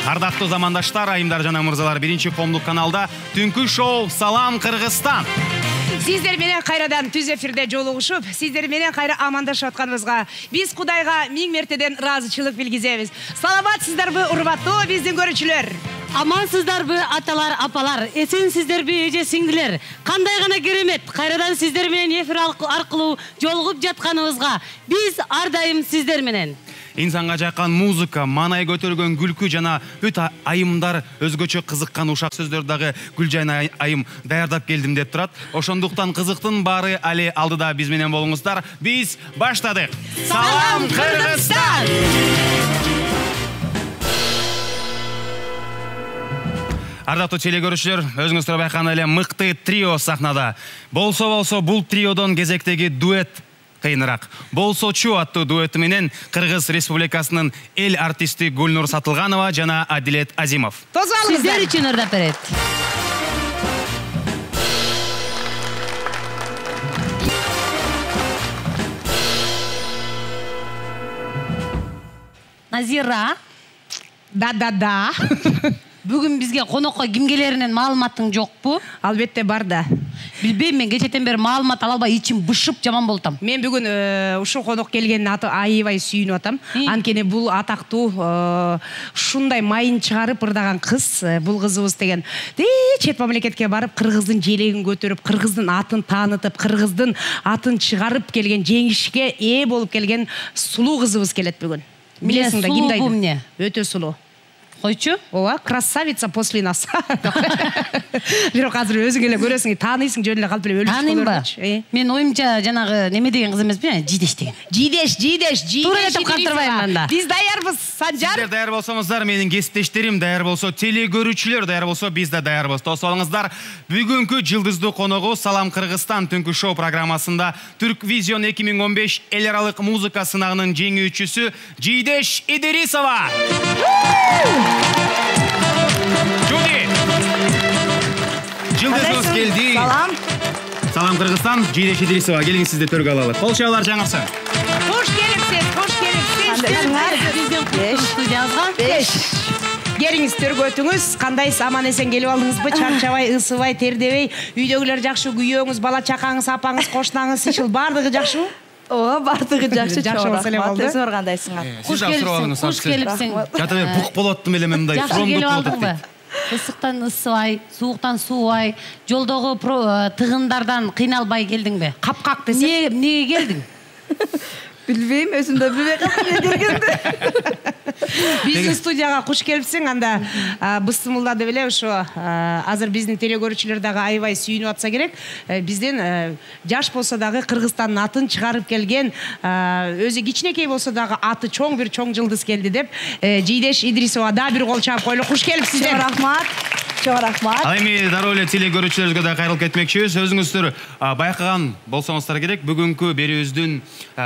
Ардактуу замандаштар, айымдар жана мырзалар, биринчи коомдук каналда түнкү шоу Салам Кыргызстан. Сиздер менен кайрадан түз эфирде жолугушуп, сиздер менен кайра амандашып атканыбызга биз Кудайга миң мертеден ыраазычылык билгизебиз. Саламатсыздарбы, урматтуу биздин көрүүчүлөр? Амансыздарбы, аталар, апалар, эсенсиздерби, эже сиңдилер? Кандай гана керемет, кайрадан сиздер менен эфир аркылуу жолугуп жатканыбызга биз ар дайым сиздер менен. Инсанга жаккан музыка, маанай көтөргөн күлкү жана бүт айымдар өзгөчө кызыккан ушак сөздөр дагы Гүлжан айым даярдап келдим деп турат. Ошондуктан кызыктын баары али алдыда биз менен болуңуздар. Биз баштадык. Салам Кыргызстан! Ардактуу теле көрүүчүлөр, өзүңүздөр байкаган эле мыкты трио сахнада. Болсо бул триодон кезектеги дуэт кыйыныраак. Болсочу аттуу дуэти менен Кыргыз Республикасынын эл артисти Гүлнур Сатылганова жана Адилет Азимов. Сиздер үчүн ырдап берет. Назира. Да. Бүгүн бизге конокко ким келеринен маалыматың жокпу? Албетте бар да. Билбейм, мен кечетен бери маалымат ала албай ичим бышып жаман болтам. Мен бүгүн ушул конок келгенин аты аябай сүйүнүп атам. Анткени бул атактуу ушундай майын чыгарып ырдаган кыз, бул кызыбыз деген чет мамлекетке барып кыргыздын желегин көтөрүп, кыргыздын атын таанытып, кыргыздын атын чыгарып келген, жеңишке ээ болуп келген сулуу кызыбыз келет бүгүн. Билесиң да, кимди айтам? Өтө сулуу. Койчу? Ооба, красавица после нас. Бирок азыр өзүң эле көрөсүң, тааныйсың, жөн эле калп эле өлүп чыгып. Мен оюмча жанагы неме деген кыз эмеспи, Жидеш деген. Жидеш. Туура айтып калтырбайм анда. Биз даярбыз, Санжар. Сиздер даяр болсоңуздар, менин кесиптештерим даяр болсо, теле көрүүчүлөр даяр болсо, биз да даярбыз. Тосуп алыңыздар. Бүгүнкү жылдыздуу коногу Салам Кыргызстан түнкү шоу программасында Түрквизион 2015 эл аралык музыка сынагынын жеңүүчүсү Жидеш Идрисова. Жуди! Жылдызыңыз келди. Салам Кыргызстан, Жидеш Идрисова. Келиңиз, сизди төргө алалы. Кол чабуулар жаңырсын. Кош келипсиз. Келиңиз, төргө өтүңүз. Кандайсыз, аман эсен келип алдыңызбы? Чарчабай, ысыбай, тердебей, үйдөгүлөр жакшы, күйөөңүз, бала чакаңыз, апаңыз, кошунаңыз, ишил бардыгы жакшыбы? Ооба, бардыгы жакшы. Жакшы болсо эле болду. Сиз кандайсыңар? Куш келипсиң. Жата бер бук болот эле мындай сромдук болот. Ысыктан ысыбай, сууктан суубай, жолдогу тыгындардан кыйналбай келдиңби? Капкак десең. Эмнеге келдиң? Билбейм, өзүм да билбей калдым келгенде. Биздин студияга куш келипсиң, анда быстымылдады беле ошо азыр биздин теле көрүүчүлөр дагы аябай сүйүнүп атса керек. Биздин жаш болсо дагы Кыргызстандын атын чыгарып келген, өзү кичинекей болсо дагы аты чоң бир чоң жылдыз келди деп Жидеш Идрисова да бир кол чаап койлу. Куш келипсиздер. Чоң рахмат. Ал эми дароо эле теле көрүүчүлөрүбүзгө да кайрылып кетмекчибиз. Өзүңүздөр байкаган болсоңуздар керек, бүгүнкү берүүбүздүн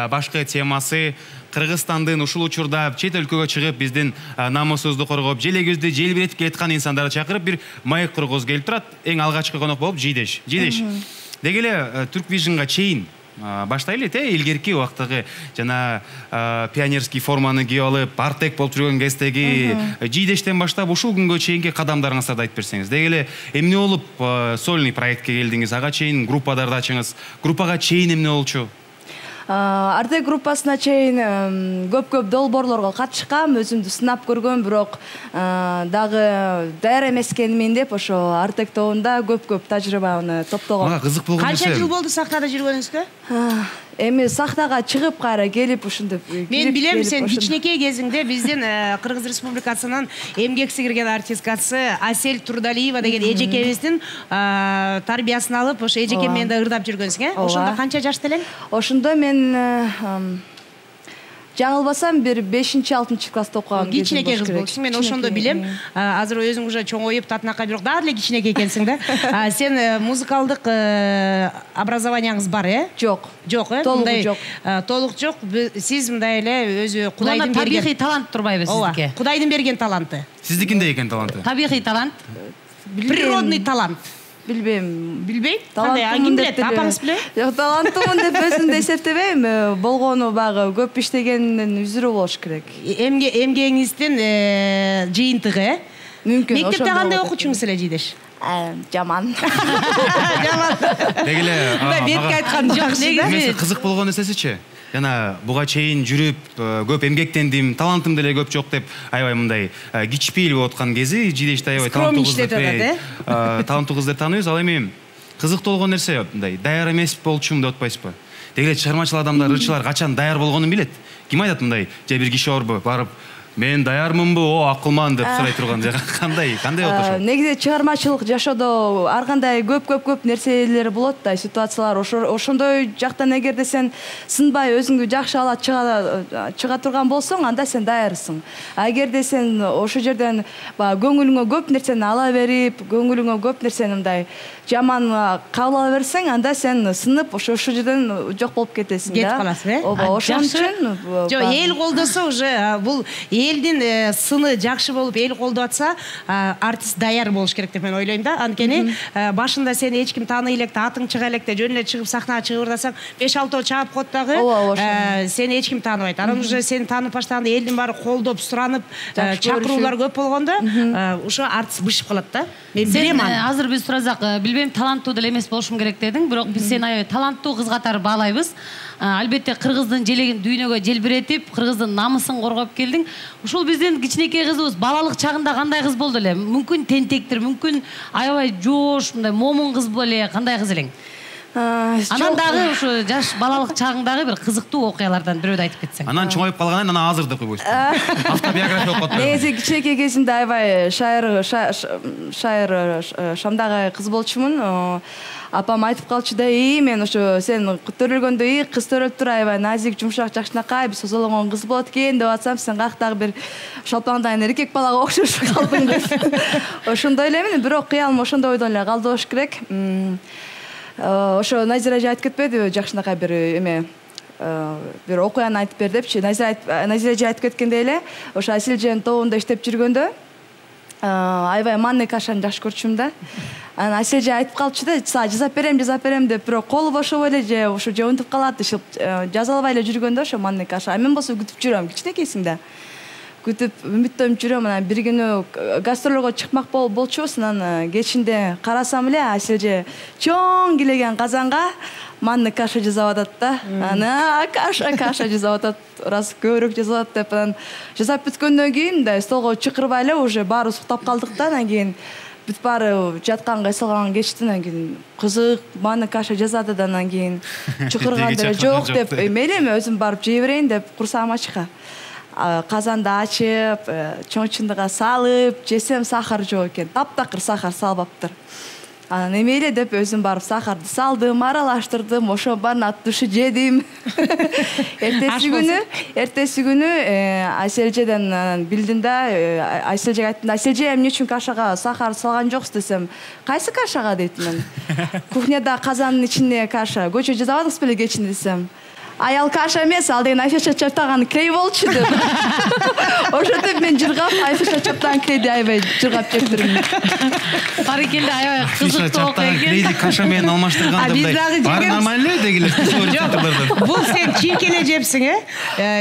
башкы темасы Кыргызстандын ушул учурда чет өлкөгө чыгып, биздин намысыбызды коргоп, желегибизди желбиретип келаткан инсандарды чакырып бир маек кургузу келип турат. Эң алгачкы конок болуп Жидеш. Деги эле Түрквижнга чейин баштайлы илгерки убактагы жана пионерский форманы кийип алып, партек болуп жүргөн кездеги Жидештен баштап ушул күнгө чейинки кадамдарыңыздарды айтып берсеңиз. Деги эле эмне болуп сольный проектке келдиңиз? Ага чейин группадарды ачыңыз. Группага чейин эмне болчу? Артек группасына чейин көп долбоорлорго катышкам, өзүмдү сынап көргөм, бирок дагы даяр эмес экенмин деп ошо Артек тобунда көп тажрыйбаны топтогом. Мага кызык болгон нерсе. Канча жыл болду сахнада жүргөнүңүзгө? Эми сахнага чыгып кайра келип ушинтип. Мен билем, сен кичинекей кезиңде биздин Кыргыз Республикасынын эмгек сиңирген артисткасы Асель Турдалиева деген эжекебиздин тарбиясын алып, ошо эжекем менен да ырдап жүргөнсүң, Ошондо канча жашта элең? Ошондо мен жаңылбасам бир 5-6 класста окугам. Кичинекей кыз болчусуң. Мен ошондо билем. Азыр өзүң уже чоңоюп татынакай, бирок дагы эле кичинекей экенсиң да. Сен музыкалдык образованияңыз бар, Жок. Жок, Толугу жок. Толук жок. Сиз мындай эле өзү Кудайдын берген табигый талант турбайбы сизге? Кудайдын берген таланты. Сиздикинде экен таланты? Табигый талант. Природный талант. билбейм. Билбейм? Кандай? Ким билет? Апаңыз билет? Жок, таланттымын деп өзүмдү эсептебейм. Болгону багы көп иштегендин үзүрү болуш керек. Эмгегиңиздин жыйынтыгы. Мүмкүн. Мектепте кандай окуучуңуз эле Жидеш? Жаман. Жаман. Дегеле Бетке айткан жакшы да. Мен кызык болгон нерсечи. Жана буга чейин жүрүп көп эмгектендим, талантым деле көп жок деп аябай мындай кичпейил болуп аткан кези Жидешти аябай таланттуу кыз деп тааныйбыз. Ал эми кызыктуу болгон нерсе мындай даяр эмес болчумун деп атпайсызбы? Дегеле чыгармачыл адамдар, ырчылар качан даяр болгонун билет. Ким айтат мындай? Же бир киши барып мен даярмынбы, акылман деп сурай турган жага кандай болот ошо? Негизи чыгармачылык жашоодо ар кандай көп нерселер болот да, ситуациялар. Ошондой жактан эгерде сен сынбай өзүңдү жакшы ала чыга турган болсоң, анда сен даярсың. Эгерде сен ошол жерден көңүлүңө көп нерсени ала берип, көңүлүңө көп нерсени мындай жаман кабыл ала берсең, анда сен сынып ошол жерден жок болуп кетесиң да. Кетип каласың, э? Ооба, ошон үчүн жок, эл колдосо уже бул элдин сыны жакшы болуп эл колдоп атса, артист даяр болуш керек деп мен ойлойм да. Анткени башында сени эч ким тааный электе, атың чыга электе, жөн эле чыгып сахнага чыгып ырдасаң, 5-6 чаап коет дагы, сени эч ким тааныбайт. Анан уже сени таанып баштаганда элдин баары колдоп, суранып, чакыруулар көп болгондо, ошо артист бышып калат да. Мен билем аны. Азыр биз туразак, билбейм, таланттуу деле эмес болушум керек дедің, бирок биз сени аябай таланттуу кыз катары баалайбыз. Албетте кыргыздын желегин дүйнөгө желбиретип, кыргыздын намысын коргоп келдиң. Ушул биздин кичинекей кызыбыз балалык чагында кандай кыз болду эле? Мүмкүн тентектир, мүмкүн аябай жоош, мындай момун кыз беле, кандай кыз элең? Анан дагы ушу жаш балалык чагыңдагы бир кызыктуу окуялардан бирөөдү айтып кетсең. Анан чоңоюп калгандан анан азыр деп койбойсуз. Автобиография окуп атпайбы? Негизи кичинекей кезимде аябай шайыр шамдагы кыз болчумун. Апам айтып калчу да, мен ошо сен төрөлгөндө кыз төрөлүп тур, аябай назик, жумшак, жакшынакай, бир созолонгон кыз болот экен деп атсам, сен каяктагы бир шалпаңдаган эркек балага окшош калдың деп. Ошондой эле, бирок кыялым ошондой ойдон эле калды болуш керек. Ошо Назира эже айтып кетпедиби, жакшынакай бир бир окуяны айтып бер депчи. Назира эже айтып кеткендей эле, ошо Асил эженин тобунда иштеп жүргөндө аябай манный кашаны жакшы көрчүмүн да. Анан Асил эже айтып калчу да, жазап берем деп, бирок колу бошобой эле же ошо же унутуп калат, жаза албай эле жүргөндө ошо манный каша. Мен болсо күтүп жүрөм, кичинекейсиң да. Күтүп үмүттөнүп жүрөм. Анан бир күнү гастролго чыкмак болчубуз. Анан кечинде карасам эле Асил эже чоң килеген казанга манный каша жасап атат да. Ана каша жасап атат, раз көбүрөөк жасап атат деп. Анан жасап бүткөндөн кийин мындай столго чыкырбай эле уже баары суктап калдык да. Анан кийин бүт баары жатканга эсалган кечти. Анан кийин кызык манный каша жасады да, анан кийин чыкырганда эле жок деп, мейли өзүм барып жей берейин деп курсагым ачка. Казанды ачып, чоңчундуга салып, жесем сахар жок экен. Таптакыр сахар салбаптыр. Анан эмейле деп өзүм барып сахарды салдым, аралаштырдым, ошо баарын от души жедим. Эртеси күнү Асил эжеден билдим да, Асил эжеге айттым, Асил эже, эмне үчүн кашага сахар салган жоксуз десем, кайсы кашага дейт мен. Кухняда казандын ичине каша, көчө жасабадыңыз беле кечинде десем. Аял каша эмес, ал деген Айфеша чаптаган клей болчу деп. Ошентип мен жыргап, Айфеша чаптаган клейди аябай жыргап жеп жүрмүн. Барыкелде аябай кызыктуу окуя экен. Клейди каша менен алмаштырганда мындай. Баары нормально дегиле. Бул сен чийкеле жепсиң,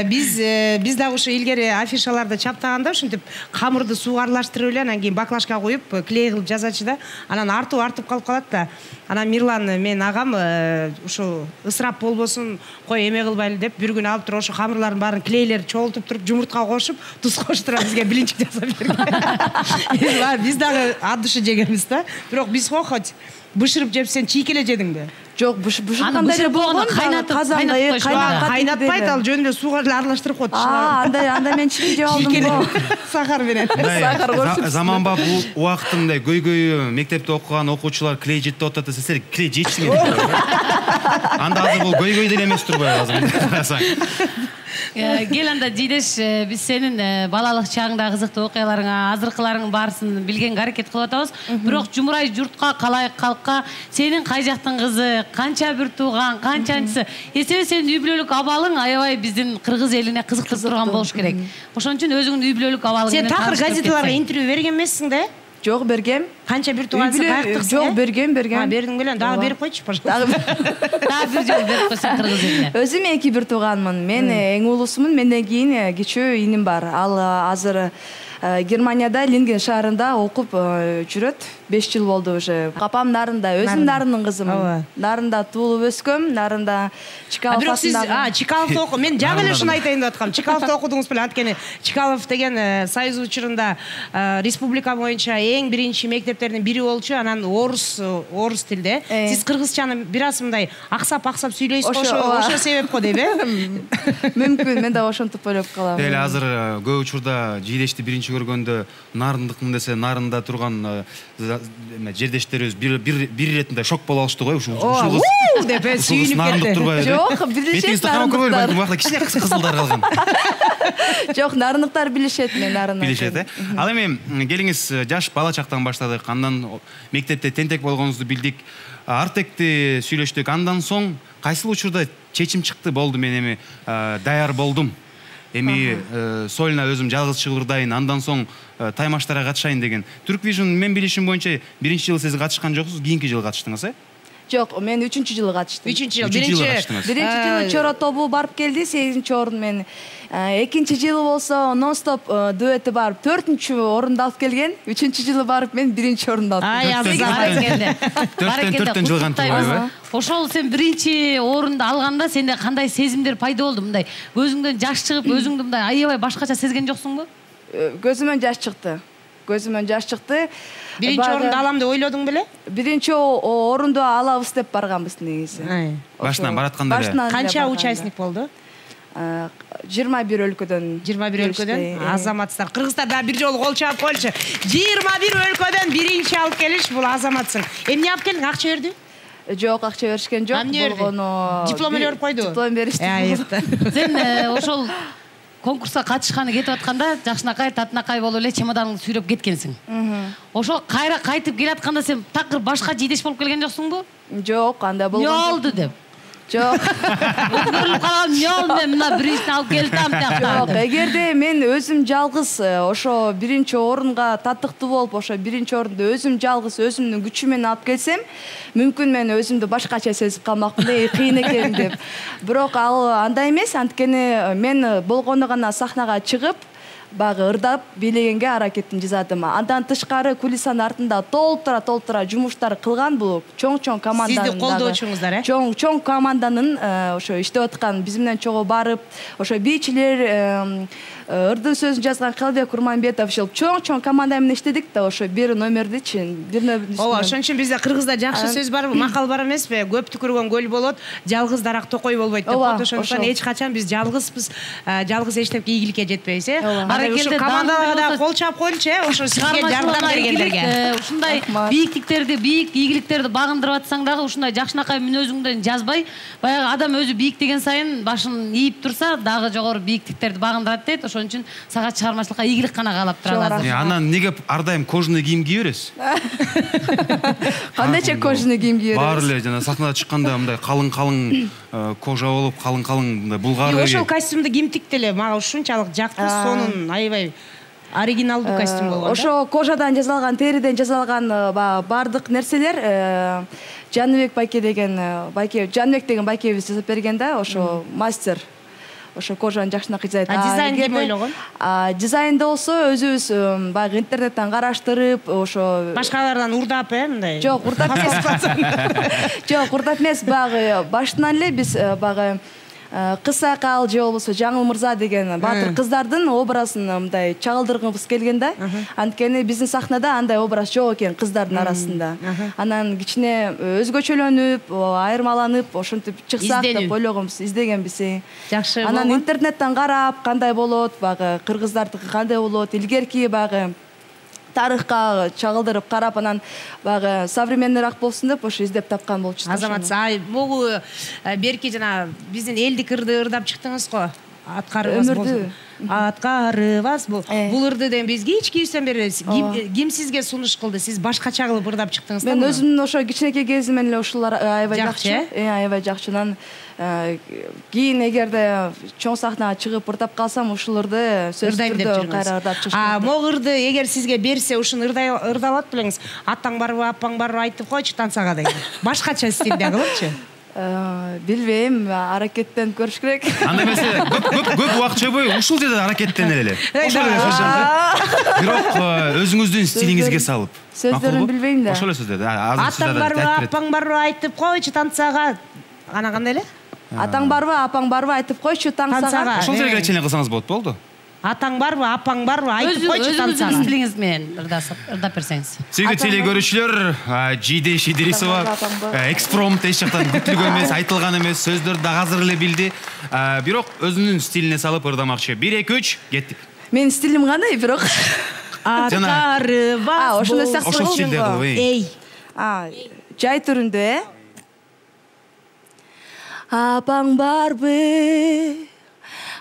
Биз дагы ушу илгери афишаларды чаптаганда ушинтип камырды сууга аралаштырып эле, анан кийин баклажка коюп, клей кылып жазачы да. Анан артып калып калат да. Анан Мирлан, мен агам ушу ысырап болбосун, кой эме кылбайлы деп бир күн алып туруп ошо камырлардын баарын клейлер чогултуп туруп, жумуртка кошуп, туз коштуруп бизге блинчик жасап берген. Биз дагы от души жегенбиз да. Бирок биз хоть бышырып жепсең чийкеле жедиңби? Жок, бышыргандай эле болгон, кайнатпайт, ал жөнүндө сууга эле аралаштырып коет. Анда мен чийкеле жеп алдым го. Сахар менен. Сахар кошуп. Заманбап убактында көйгөй мектепте окуган окуучулар клей жетип атат десе, силер клей жечсиңер. Анда азыр бул көйгөй деле эмес турбайбы азыр? Кел анда Жидеш, биз сенин балалык чагыңдагы кызыктуу окуяларыңа, азыркыларыңдын баарысын билгенге аракет кылып атабыз. Бирок жумурай журтка, калайык калкка сенин кай жактын кызы, канча бир тууган, канчанчысы, эсеби сенин үй бүлөлүк абалың аябай биздин кыргыз элине кызыктырып турган болуш керек. Ошон үчүн өзүңдүн үй бүлөлүк абалың менен сен такыр газеталарга интервью берген эмессиң да? Жок, бергем. Канча бир туугансың, каяктыксың? Жок, берген. Бердиң белен, дагы берип койчу, пожалуйста. Дагы бир жолу берип койсоң кыргыз элине. Өзүм 2 тууганмын. Мен эң улуусумун. Менден кийин кичүү иним бар. Ал азыр Германияда Линген шаарында окуп жүрөт. 5 жыл болду уже. Апам Нарында, өзүм Нарындын кызымын. Нарында туулуп өскөм, Нарында Чкалов атындагы. Бирок сиз Чкаловдо окуп, мен жаңы эле ушуну айтайын деп аткам. Чкаловдо окудуңуз беле, анткени Чкалов деген Союз учурунда республика боюнча эң биринчи мектептердин бири болчу, анан орус тилде. Сиз кыргызчаны бир аз мындай аксап сүйлөйсүз, ошо себеп го дейм, Мүмкүн, мен да ошентип ойлоп калам. Дел азыр көп учурда жийдешти биринчи көргөндө нарындыкмын десе, нарында турган жердештерибиз бир иретинде шок болуп алышты го. Ушул кыз деп сүйүнүп нарындык турбайбы? Жок, билишет нарындыктар. Бакта кичине кызылдар калган. Жок, нарындыктар билишет, мен нарындык. Билишет, Ал эми келиңиз, жаш бала чактан баштадык, андан мектепте тентек болгонуңузду билдик. Артекти сүйлөштүк. Андан соң кайсыл учурда чечим чыкты, болду, мен эми даяр болдум. Эми сольна өзүм жалгыз чыгырдайын, андан соң таймаштарга катышайын деген. Turk Vision мен билишим боюнча биринчи жылы сиз катышкан жоксуз, кийинки жылы катыштыңыз, Жок, мен 3-жылы катыштым. 3-жылы, биринчи жылы Чора тобу барып келди, 8-чи орун мен. Экинчи жылы болсо нон-стоп дуэти барып 4-чү орунду алып келген. 3-чү жылы барып мен 1-чи орунду алып келдим. 4-төн жылган турбайбы? Ошол сен биринчи орунду алганда сенде кандай сезимдер пайда болду? Мындай көзүңдөн жаш чыгып, өзүңдү мындай аябай башкача сезген жоксуңбу? Көзүмөн жаш чыкты. Биринчи орунду алам деп ойлодуң беле? Биринчи орунду алабыз деп барганбыз негизи. Башынан баратканда эле. Канча участник болду? 21 өлкөдөн. 21 өлкөдөн азаматсыздар. Кыргыздарда бир жолу кол чаап койчу. 21 өлкөдөн биринчи алып келиш, бул азаматсың. Эмне алып келдиң? Акча берди? Жок, акча беришкен жок. Болгону диплом эле берип койду. Диплом беришти. Сен ошол конкурска катышканы кетип атканда жакшынакай, татынакай болуп эле чемоданыңды сүйрөп кеткенсиң. Ошол кайра кайтып келатканда сен такыр башка жийдеш болуп келген жоксуңбу? Жок, андай болгон. Не oldu деп. Жок. Өткөрүлүп калган не oldu мен мына биринчисин алып келдим тияктан. Жок, эгерде мен өзүм жалгыз ошо биринчи орунга татыктуу болуп, ошо биринчи орунду өзүм жалгыз өзүмдүн күчү менен алып келсем, мүмкүн мен өзүмдү башкача сезип калмакмын, кыйын экен деп. Бирок ал андай эмес, анткени мен болгону гана сахнага чыгып, багы ырдап бийлегенге аракетин жасадым. Андан тышкары кулиссанын артында толтура жумуштар кылган бул чоң команданын. Сизди колдоочуңуздар, Чоң команданын ошо иштеп аткан биз менен чогуу барып, ошо бийчилер, ырдын сөзүн жазган Калбек Курманбетов, чоң команда менен иштедик да, ошо бир номердичи, бир номердичи. Ооба, ошон үчүн бизде кыргызда жакшы сөз бар, макал бар эмеспи? Көп түкүргөн көл болот, жалгыз дарак токой болбойт деп коет. Ошондуктан эч качан биз жалгызбыз, жалгыз эчтепке ийгиликке жетпейбиз, Ошо командаларга да кол чаап коелучу, ошо сизге жардам бергендерге. Ушундай бийиктиктерди, бийик ийгиликтерди багындырып атсаң дагы ушундай жакшынакай мүнөзүңдөн жазбай, баягы адам өзү бийик деген сайын башын ийип турса, дагы жогору бийиктиктерди багындырат дейт. Ошон үчүн сага чыгармачылыкка ийгилик гана каалап турабыз. Анан неге ар дайым кожаный кийим кие бересиз? Кандайча кожаный кийим кие бересиз? Баары эле жана сахнада чыкканда мындай калың кожа болуп, калың мындай булгары. Ошол костюмду ким тикти эле? Мага ушунчалык жакты, сонун аябай оригиналдуу костюм болгон да. Ошо кожадан жасалган, териден жасалган бардык нерселер Жаныбек байке деген байкебиз жасап берген да, ошо мастер. Ошо кожаны жакшынакай жасайт. Дизайн ким ойлогон? Дизайнды болсо өзүбүз баягы интернеттен караштырып, ошо башкалардан урдап, мындай. Жок, урдап эмес. Жок, урдап эмес, баягы башынан эле биз баягы Кыз Сакал же болбосо Жаңыл Мырза деген баатыр кыздардын образын мындай чагылдыргыбыз келген да. Анткени биздин сахнада андай образ жок экен кыздардын арасында. Анан кичине өзгөчөлөнүп, айырмаланып, ошентип чыксак деп ойлогонбуз, издегенбиз. Жакшы. Анан интернеттен карап, кандай болот, багы кыргыздардыкы кандай болот, илгерки багы тарыхка чагылдырып карап, анан багы современныйраак болсун деп ошо издеп тапкан болчубуз. Азамат, могу берки жана биздин элдик ырды ырдап чыктыңыз го. аткарыбас бул ырды деген бизге эч кийүүсүн беребиз. Ким сизге сунуш кылды? Сиз башкача кылып ырдап чыктыңыз да? Мен өзүмдүн ошо кичинекей кезимден эле ушулар аябай жакшы. Аябай жакшынан кийин эгерде чоң сахнага чыгып ырдап калсам ушуларды сөзсүз түрдө кайра ырдап чыгышым. Могу ырды эгер сизге берсе ушуну ырдай алат белеңиз. Атаң барбы, апаң барбы айтып койчу тансага деген. Башкача стилде кылыпчы. Билбейм, аракеттен көрүш керек. Анда эмесе көп убакыт чөйбөй ушул жерде аракеттенер эле. Ошол эле сөздөрдү. Бирок өзүңүздүн стилиңизге салып. Сөздөрүн билбейм да. Ошол эле сөздөрдү. Атаң барбы, апаң барбы айтып койчу тансага. Ана кандай эле? Атаң барбы, апаң барбы айтып койчу тансага. Ошол жерге чейин кылсаңыз болот, болду. Атаң барбы, апаң барбы айтып койчу тансага. Өзүңүздүн стилиңиз менен ырдап берсеңиз. Сүйүктүү теле көрүүчүлөр, Жидеш Идрисова экспромт эч жактан күтүлгөн эмес, айтылган эмес, сөздөрдү да азыр эле билди. Бирок өзүнүн стилине салып ырдамакчы. 1 2 3 кеттик. Менин стилим кандай, бирок аткарыбас. Ошондой сыяктуу ошол стилде кылып. Эй. Жай түрүндө, Апаң барбы,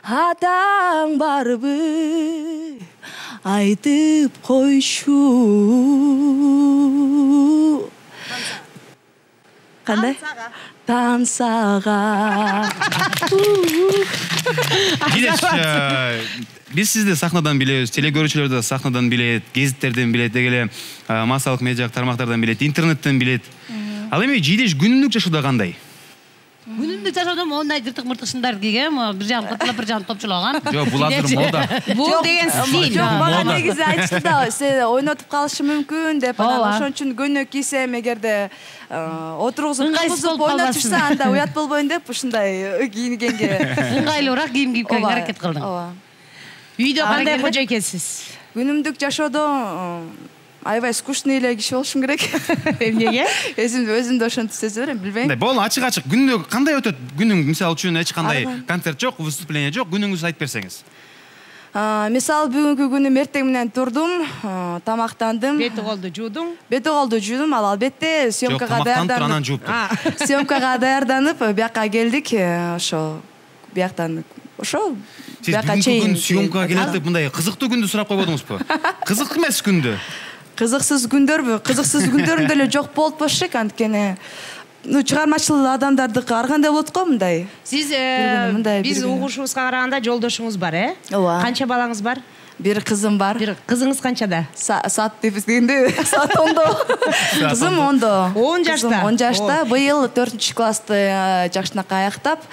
атаң барбы, айтып койчу. Кандай? Тансага. Жидеш, биз сизди сахнадан билебиз, теле көрүүчүлөр да сахнадан билет, гезиттерден билет, деги массалык медиа тармактардан билет, интернеттен билет. Ал эми Жидеш күнүмдүк жашоодо кандай? Күнүмдүк жашоодо мондай жыртык-мыртык шындар кийген, бир жагын кытылып, бир жагын топчулаган. Жок, бул азыр мода. Бул деген стиль. Жок, мага негизи айтышты да, сен ойнотуп калышы мүмкүн деп, ошон үчүн көйнөк кийсем, эгерде отургузуп ойнотушса, анда уят болбойн деп ушундай кийингенге ыңгайлуураак кийим кийип келүүгө аракет кылдың. Үйдө кандай кожо экенсиз? Күнүмдүк жашоодо аябай скучный эле киши болушум керек. Эмнеге? Өзүмдү ошентип сезип берем, билбейм. Болду, ачык-ачык күндө кандай өтөт? Күнүң мисалы үчүн эч кандай концерт жок, выступление жок, күнүңүздү айтып берсеңиз. Мисалы бүгүнкү күнүм эртең менен турдум, тамактандым. Бети колду жуудуң? Бети колду жуудум, ал албетте съемкага даярданып. Съемкага даярданып, бияка келдик, ошо бияктан ошо бияка чейин. Сиз съемкага келет деп мындай кызыктуу күндү сурап койбодуңузбу? Кызык эмес күндү. Кызыксыз күндөрбү? Кызыксыз күндөрүм деле жок болуп болушек, анткени чыгармачыл адамдардыкы ар кандай болот го мындай. Сиз биз угушубузга караганда жолдошуңуз бар, Ооба. Канча балаңыз бар? Бир кызым бар. Бир кызыңыз канчада? Саат дейбиз дегенде, саат 10до. Кызым 10до. 10 жашта. 10 жашта. Быйыл 4-классты жакшынакай аяктап,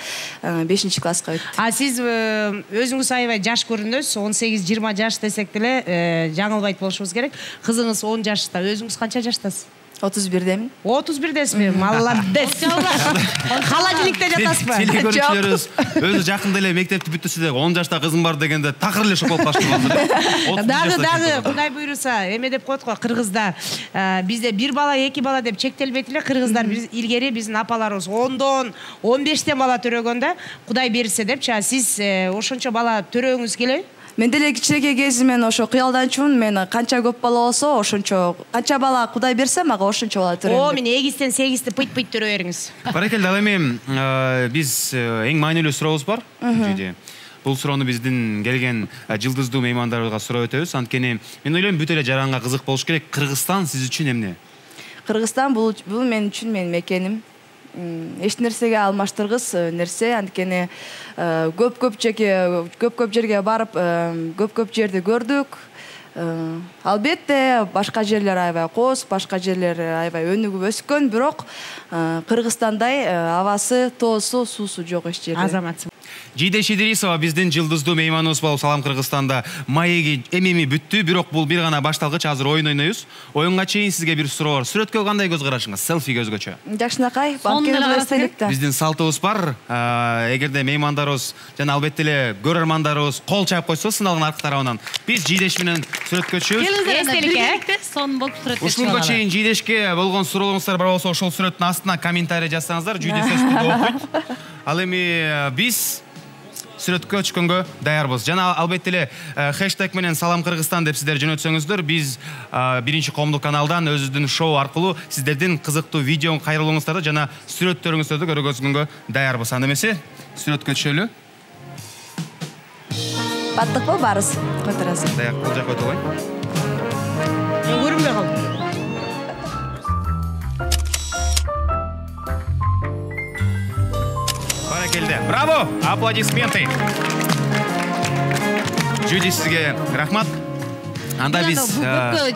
5-класска өттү. Сиз өзүңүз аябай жаш көрүнөсүз, 18-20 жаш десек деле жаңылбайт болушубуз керек. Кызыңыз 10 жашта, өзүңүз канча жаштасыз? 31-демин. 31-десизби? Молодец. Холодильникте жатасызбы? Теле көрүүчүлөрүбүз өзү жакында эле мектепти бүтүрсө да 10 жашта кызым бар дегенде такыр эле шок болуп калышты. Дагы Кудай буйруса, эме деп коет го, Кыргызда бизде 1 бала, 2 бала деп чектелбейт эле. Кыргыздар илгери биздин апаларыбыз 10дон, 15тен бала төрөгөн да, Кудай берсе депчи. Сиз ошончо бала төрөгүңүз келеби? Мен деле кичинекей кезимен ошо кыялданчумун, мен канча көп бала болсо ошончо, канча бала Кудай берсе мага ошончо бала төрөйм. Мен 8тен 8ти пыйт-пыйт төрө бериңиз. Баракелде, ал эми биз эң маанилүү сурообуз бар. Бул суроону биздин келген жылдыздуу меймандарыбызга сурап өтөбүз. Анткени мен ойлойм бүт эле жаранга кызык болуш керек. Кыргызстан сиз үчүн эмне? Кыргызстан бул мен үчүн менин мекеним. Эч нерсеге алмаштыргыс нерсе, анткени көп жерге барып, көп жерди көрдүк. Албетте башка жерлер аябай кооз, башка жерлер аябай өнүгүп өскөн, бирок Кыргызстандай абасы, тоосу, суусу жок эч жерде. Азаматсың. Жидеш Идрисова биздин жылдыздуу мейманыбыз болуп, Салам Кыргызстанда маеги эми бүттү, бирок бул бир гана башталгыч, азыр оюн ойнойбуз. Оюнга чейин сизге бир суроо бар. Сүрөткө кандай көз карашыңыз? Селфиге өзгөчө. Жакшынакай, банкет. Биздин салтыбыз бар. Эгерде меймандарыбыз жана албетте эле көрөрмандарыбыз кол чаап койсо сыналган аркы тарабынан биз Жидеш менен сүрөткө Келиңиздер, сон болуп сүрөткө. Ушунга чейин Жидешке болгон суроолоруңуздар бар болсо, ошол сүрөттүн астына комментарий жазсаңыздар, Жидеш сөзүндө окуйт. Ал эми биз сүрөткө чыккөнгө даярбыз. Жана албетте эле хэштег менен Салам Кыргызстан деп сиздер жөнөтсөңүздөр, биз биринчи коомдук каналдан өзүбүздүн шоу аркылуу сиздердин кызыктуу видео кайрылууңуздарды жана сүрөттөрүңүздөрдү көргөзгөнгө даярбыз. Анда эмесе сүрөткө түшөлү. баттыкпы барыс которасы Даяк бул жака өтө коюн. Көрүнбөй калды. Баракелде. Браво! Аплодисменты. Жюди сизге рахмат. Анда биз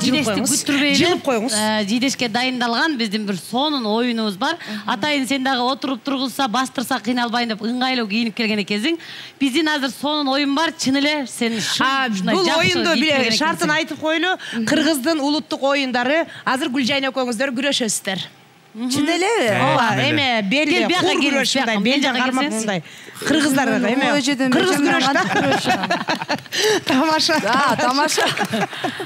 жидешти күттүрбөйлү. Жылып коюңуз. Жидешке дайындалган биздин бир сонун оюнубуз бар. Атайын сен дагы отуруп тургузса, бастырса кыйналбайын деп ыңгайлуу кийинип келген экенсиң. Биздин азыр сонун оюн бар. Чын эле сен Бул оюнду бир шартын айтып коелу. Кыргыздын улуттук оюндары азыр Гүлжайна экөөңүздөр күрөшөсүздөр. чын элеби Ооба, эме белде бияка кур күрөш мындай, белде кармак мындай. Кыргыздар эме кыргыз күрөш да. Тамаша. тамаша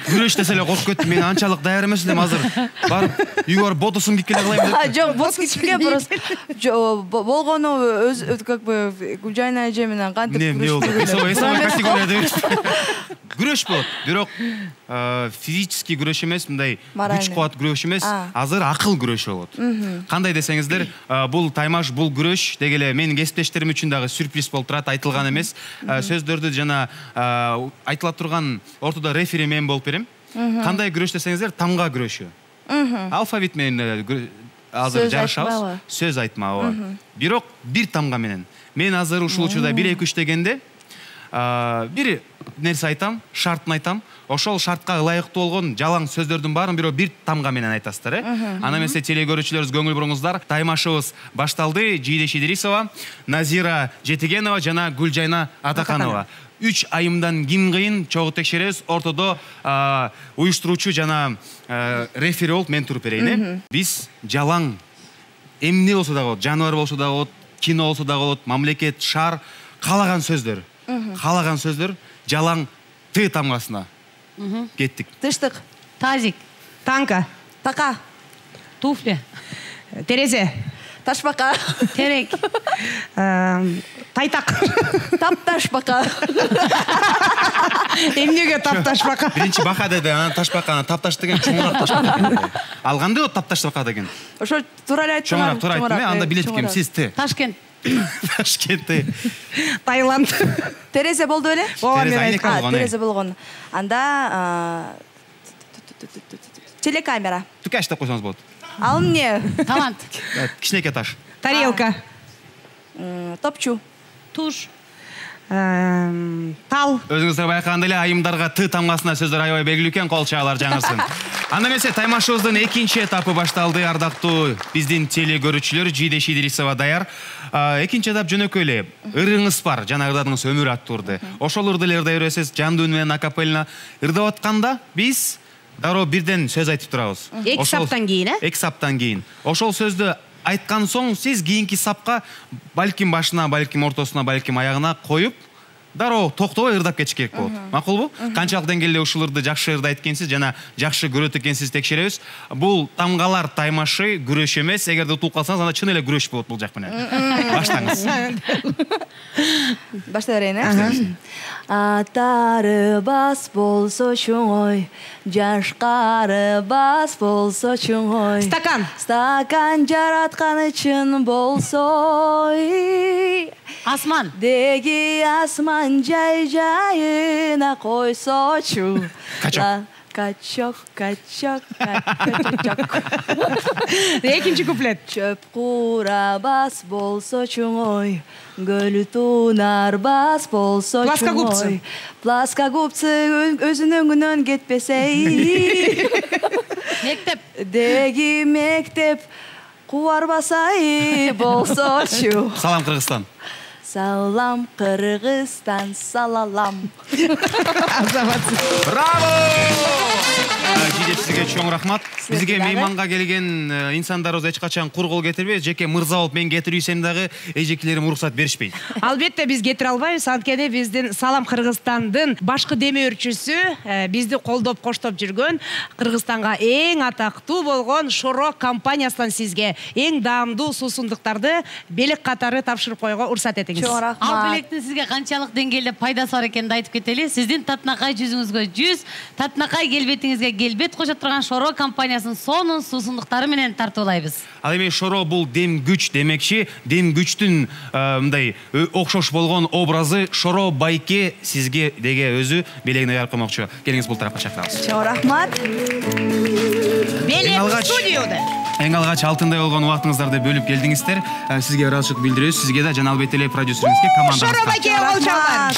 күрөш десе эле коркуп кеттим. Мен анчалык даяр эмес элем азыр. Барып үйгө барып ботусум кип келе калайын деп. жок бос кичке просто болгону өз как бы Гүлжайна эже менен кантип Не болду? Эсогой категорияда күрөш болот. Бирок физический күрөш эмес, мындай күч кубат күрөш эмес, азыр акыл күрөшү болот. Кандай десеңиздер, бул таймаш, бул күрөш деги эле менин кесиптештерим үчүн дагы сюрприз болуп турат, айтылган эмес. Сөздөрдү жана айтыла турган ортодо рефери мен болуп берем. Кандай күрөш десеңиздер, тамга күрөшү. Алфавит менен азыр жарышабыз. Сөз айтма. Бирок бир тамга менен. Мен азыр ушул учурда 1-2-3 дегенде бир нерсе айтам, шартын айтам. Ошол шартка ылайыктуу болгон жалаң сөздөрдүн баарын бир тамга менен айтасыздар, Ана эмесе телекөрүүчүлөрүбүз көңүл буруңуздар. Таймашыбыз башталды. Жидеш Идрисова, Назира Жетигенова жана Гүлжайна Атаканова. 3 айымдан ким кыйын чогуу текшеребиз. Ортодо уюштуруучу жана рефери болуп мен туруп берейин. Биз жалаң эмне болсо дагы болот, жаныбар болсо дагы болот, кино болсо дагы болот, мамлекет, шаар, каалаган сөздөр. Каалаган сөздөр жалаң Т тамгасына. Кеттик. тыштык тазик, Танка. така туфля, Терезе. ташбака терек, Тайтак. тапташбака Эмнеге тапташбака? Биринчи бака деди, анан ташбаканы тапташ деген чоңураак ташбака. Ал кандай болот тапташбака деген? ошо туура эле айттым. Чоңураак туура айттым, анда билет экенмин. Сиз Т. Ташкент, Ташкентте. Таиланд. терезе болду беле? Ооба, Терезе мен айнек айткам. болгон. терезе болгон. Анда телекамера. Түкәш деп койсоңуз болот. Ал эмне? талант, Кичинекей таш. Тарелка. Топчу. туш, Тал. Өзүңүздөр байкагандай эле айымдарга Т тамгасына сөздөр аябай белгилүү экен, кол чаалар жаңырсын. Анда эмесе таймашыбыздын экинчи этапы башталды. Ардактуу биздин телекөрүүчүлөр, Жидеш Идрисова даяр. Экинчи этап жөнөкөй эле. Ырыңыз бар, жана ырдадыңыз өмүр аттуу ырды. Ошол ырды эле ырдай бересиз, жанды үн менен акапелла. Ырдап атканда биз дароо бирден сөз айтып турабыз. Эки саптан кийин, 2 саптан кийин. Ошол сөздү айткан соң сиз кийинки сапка балким башына, балким ортосуна, балким аягына коюп, дароо токтобой ырдап кетиш керек болот. Макулбу? Канчалык деңгээлде ушул ырды жакшы ырдайт экенсиз жана жакшы көрөт экенсиз текшеребиз. Бул тамгалар таймашы күрөш эмес. Эгерде утулуп калсаңыз, анда чын эле күрөш болот бул жак менен. Баштаңыз. Баштай берейин, Атары бас болсо чоңой, жашкары бас болсо чоңой. Стакан. Стакан жаратканы чын болсо. асман, Деги асман жайына койсочу. Качок. Качок, качок, качок. Экинчи куплет. Чөп кура бас болсо чоңой, көл тунар бас болсо чоңой. Пласка губцы. Пласка губцы өзүнүн өңүнөн кетпесей. мектеп, Деги мектеп кубарбасай болсочу. Салам Кыргызстан. Салам Кыргызстан, салалам. Браво! Жидеш сизге чоң рахмат. Бизге дагы. мейманга келген инсандарыбыз эч качан кур кол кетирбейбиз. Жеке мырза болуп мен кетирүүсем дагы эжекелерим уруксат беришпейт. Албетте биз кетире албайбыз. Анткени биздин Салам Кыргызстандын башкы демөөрчүсү, бизди колдоп коштоп жүргөн, Кыргызстанга эң атактуу болгон Шорок компаниясынан сизге эң даамдуу суусундуктарды белек катары тапшырып коюуга уруксат этиңиз. Чоң ал рахмат. белектин сизге канчалык деңгээлде пайдасы бар экенин айтып кетели. Сиздин татынакай жүзүңүзгө 100, татынакай келбетиңизге келбет, албет кошо турган Шоро компаниясынын сонун суусундуктары менен тартуулайбыз. Ал эми Шоро бул дем күч демекчи, дем күчтүн мындай окшош болгон образы Шоро байке сизге деге өзү белегин аяп коймокчу. Келиңиз бул тарапка чакырабыз. Чоң рахмат. Белек студияда. Эң алгач алтындай болгон убактыңыздарды бөлүп келдиңиздер. Сизге ыраазычылык билдиребиз. Сизге да жана албетте эле продюсериңизге, командаңызга. Шоро байке болчоңдар.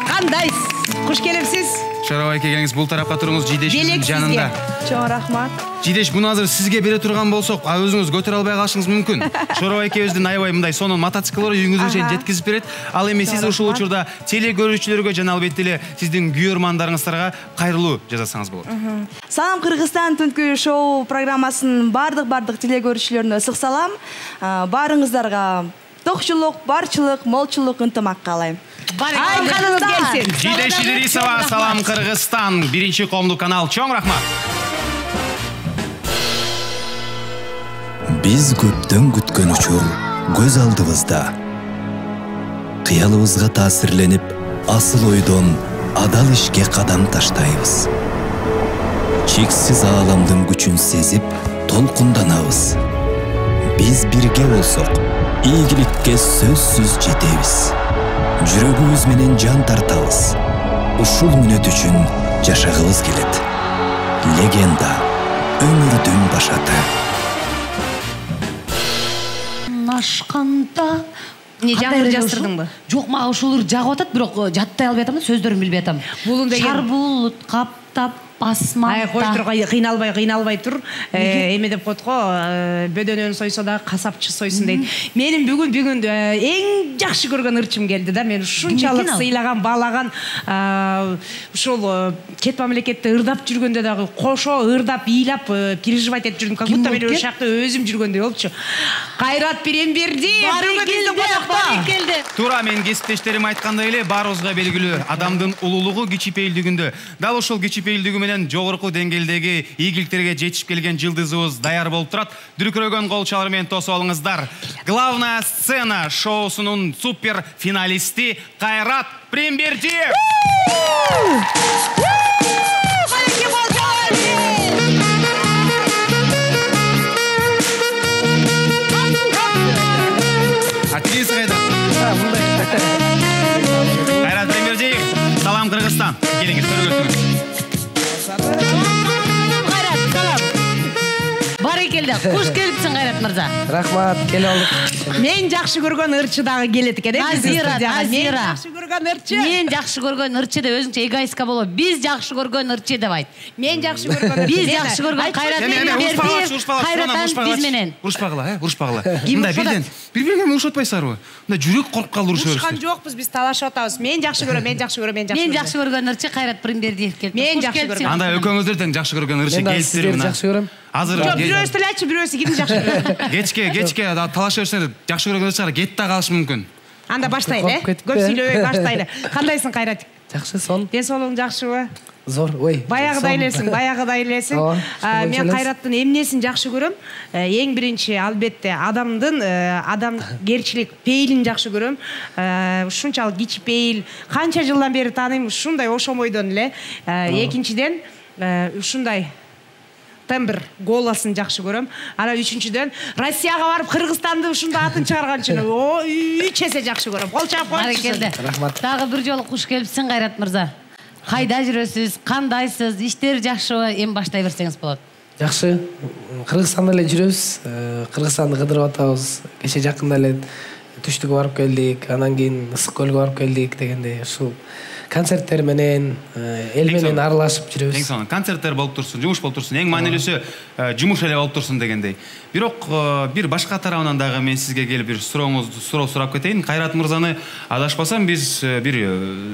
Кандайсыз? Куш келипсиз? Шоро байке келиңиз бул тарапка туруңуз, Жидештин жанында. Чоң рахмат. Жидеш, буну азыр сизге бере турган болсок, өзүңүз көтөрө албай калышыңыз мүмкүн. Шоро байкебиздин аябай мындай сонун мотоциклдер үйүңүзгө чейин жеткизип берет. Ал эми сиз ушул учурда теле көрүүчүлөргө жана албетте эле сиздин күйөрмандарыңыздарга кайрылуу жасасаңыз болот. Салам Кыргызстан түнкү шоу программасынын бардык теле көрүүчүлөрүнө ысык салам. Баарыңыздарга токчулук, барчылык, молчулук, ынтымак каалайм. Айтканыңыз келсин. Жидеш Идирисова, Салам Кыргызстан, биринчи коомдук канал. Чоң рахмат. Биз көптөн күткөн учур көз алдыбызда. Кыялыбызга таасирленип, асыл ойдон адал ишке кадам таштайбыз. Чексиз ааламдын күчүн сезип, толкунданабыз. Биз бирге болсок, ийгиликке сөзсүз жетебиз. Жүрөгүбүз менен жан тартабыз. Ушул мүнөт үчүн жашагыбыз келет. Легенда өмүрдүн башаты. Ашканда Не жаңыр жастырдыңбы? Жок, мага ушул жагып атат, бирок жаттай албай атам да, сөздөрүн билбей атам. Булун деген Шар булут каптап асманда. Кой тур, кыйналбай тур. Эме деп коет го, бөдөнөн сойсо да касапчы сойсун дейт. Менин бүгүн эң жакшы көргөн ырчым келди да. Мен ушунчалык сыйлаган, баалаган ушул чет мамлекетте ырдап жүргөндө дагы кошо ырдап, ыйлап, переживать этип жүрдүм. Как будто мен ошол жакта өзүм жүргөндөй болчу. Кайрат Биремберди келди. Туура, мен кесиптештерим айткандай эле баарыбызга белгилүү адамдын улуулугу кичипейилдигинде. Дал ошол кичипейилдиги менен жогорку деңгээлдеги ийгиликтерге жетишип келген жылдызыбыз даяр болуп турат. Дүркүрөгөн кол чалар менен тосуп алыңыздар. Главная сцена шоусунун супер финалисти Кайрат Бирембердиев. Кайрат Бирембердиев, Салам Кыргызстан. Келиңиз, көргөзүңүз. Кайрат, салам. Барекелде. Куш келипсиң, Кайрат мырза. Рахмат, келе алдык. Мен жакшы көргөн ырчы дагы келет экен. Назира. Мен жакшы көргөн ырчы. Мен жакшы көргөн ырчы деп өзүңчө эгоистка болот. Биз жакшы көргөн ырчы деп айт. Мен жакшы көргөн Биз жакшы көргөн Кайрат Бирембердиев. Кайрат биз менен. Урушпагыла. Мындай бир-бирге урушпайсызарбы? Мындай жүрөк коркуп калды урушуп Урушкан жокпуз, биз талашып атабыз. Мен жакшы көрөм. Мен жакшы көргөн ырчы Кайрат Бирембердиев келди. Мен жакшы көрөм. Анда экөөңүздөр тең жакшы көргөн ырчы келиптир Мен жакшы көрөм. Азыр бирөөсү элечи, бирөөсү кимди жакшы көрөм. кечке талаша берсеңер жакшы көргөн ырчылар кетип да калышы мүмкүн. Анда баштайлы, көп сүйлөбөй баштайлы. Кандайсың, Кайрат? Жакшы, сон. Ден соолугуң жакшыбы? Зор, ой. Баягыдай элесиң. Мен Кайраттын эмнесин жакшы көрөм? Эң биринчи албетте адамгерчилик пейилин жакшы көрөм. Ушунчалык кичипейил, канча жылдан бери тааныйм, ушундай ошомойдон эле. Экинчиден ушундай тембр голосун жакшы көрөм. Ана үчүнчүдөн Россияга барып Кыргызстанды ушундай атын чыгарган үчүн үч эсе жакшы көрөм. Кол чаап койчу. Рахмат. Дагы бир жолу куш келипсиң, Кайрат мырза. Кайда жүрөсүз? Кандайсыз? Иштер жакшыбы? Эми баштай берсеңиз болот. Жакшы. Кыргызстанда эле жүрөбүз. Кыргызстанды кыдырып атабыз. Кече жакында эле түштүккө барып келдик, анан кийин Ысык көлгө барып келдик дегендей ушул концерттер менен эл менен аралашып жүрөбүз. Эң сонун концерттер болуп турсун, жумуш болуп турсун. Эң маанилүүсү жумуш эле болуп турсун дегендей. Бирок бир башка тарабынан дагы мен сизге келип бир суроо сурап кетейин. Кайрат мырзаны адашпасам биз бир